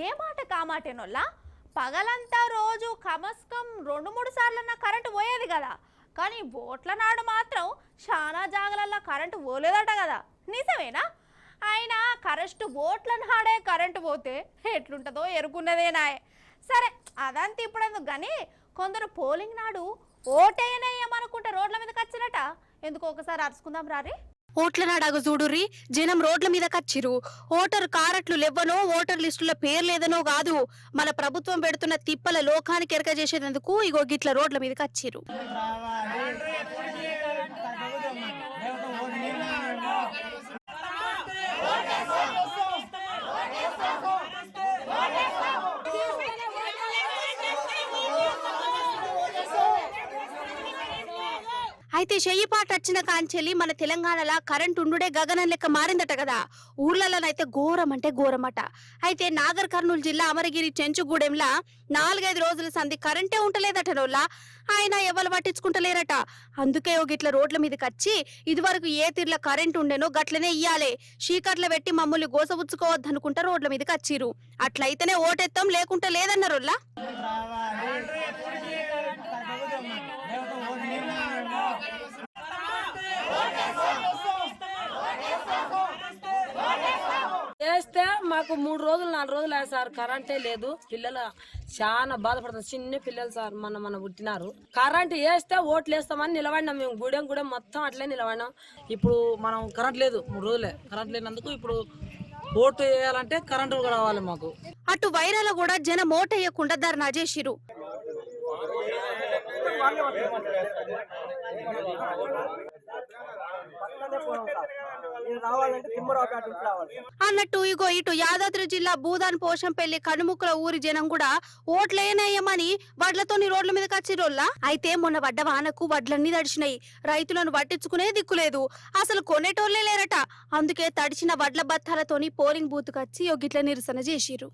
ఏ మాట కామాటేనోళ్ళ పగలంతా రోజు కమస్కం 2-3 సార్లన్నా కరెంటు పోయేది కదా. కానీ ఓట్ల నాడు మాత్రం చాలా జాగలల్లో కరెంటు పోలేదట కదా, నిజమేనా? అయినా కరెస్టు ఓట్ల నాడే కరెంటు పోతే ఎట్లుంటుందో ఎరుకున్నదేనాయే. సరే అదంతా ఇప్పుడెందుకు కానీ కొందరు పోలింగ్ నాడు ఓటేయనేయమనుకుంటే రోడ్ల మీదకి వచ్చినట. ఎందుకు ఒకసారి అరుచుకుందాం రారే. ఓట్ల నాడాగ చూడుర్రి, జనం రోడ్ల మీద కచ్చిరు. ఓటర్ కారట్లు లెవ్వనో, ఓటర్ లిస్టుల పేరు లేదనో కాదు, మన ప్రభుత్వం పెడుతున్న తిప్పల లోకానికి ఎరక చేసేందుకు ఇగో గిట్ల రోడ్ల మీద కచ్చిరు. అయితే చెయ్యిపాటు వచ్చిన కాంచెల్లి మన తెలంగాణలో కరెంట్ ఉండుడే గగనం లెక్క మారిందట కదా. ఊర్లలోనైతే ఘోరం అంటే ఘోరమట. అయితే నాగర్ కర్నూలు జిల్లా అమరగిరి చెంచుగూడెంలా 4-5 రోజుల సంధి కరెంటే ఉంటలేదట రోళ్ళ. ఆయన ఎవరు పట్టించుకుంటలేరట. అందుకే గిట్ల రోడ్ల మీదకి వచ్చి ఇదివరకు ఏ తీర్ల కరెంట్ ఉండేనో గట్లనే ఇయ్యాలే, చీకట్ల పెట్టి మమ్మల్ని గోసవుచ్చుకోవద్దనుకుంటా రోడ్ల మీదకి వచ్చిరు. అట్లయితేనే ఓటెత్తాం, లేకుంటే లేదన్నారోళ్ళ. చేస్తే మాకు 3 రోజులు 4 రోజులు అయ్యాయి సార్, కరెంటే లేదు. పిల్లలు చాలా బాధపడుతుంది, చిన్న పిల్లలు సార్, మన పుట్టినారు. కరెంట్ వేస్తే ఓట్లు వేస్తామని నిలబడినాం మేము, గూడెం మొత్తం అట్లే నిలబడినాం. ఇప్పుడు మనం కరెంట్ లేదు, 3 రోజులే కరెంట్ లేనందుకు ఇప్పుడు ఓటు వేయాలంటే కరెంటు కావాలి మాకు. అటు వైరాల కూడా జనం ఓటు వేయకుండా ధర్నా చేసిరు. అన్నట్టు ఇగో ఇటు యాదాద్రి జిల్లా భూదాన్ పోషంపల్లి కనుముక్కల ఊరి జనం కూడా ఓట్లేనేయమని వడ్లతోని రోడ్ల మీద కచ్చిరోళ్ళ. అయితే మొన్న పడ్డ వానకు వడ్లన్నీ తడిచినాయి, రైతులను పట్టించుకునే దిక్కులేదు, అసలు కొనేటోళ్లే లేరట. అందుకే తడిచిన వడ్ల బత్తాలతోని పోలింగ్ బూత్ కచ్చి గిట్ల నిరసన చేసిరు.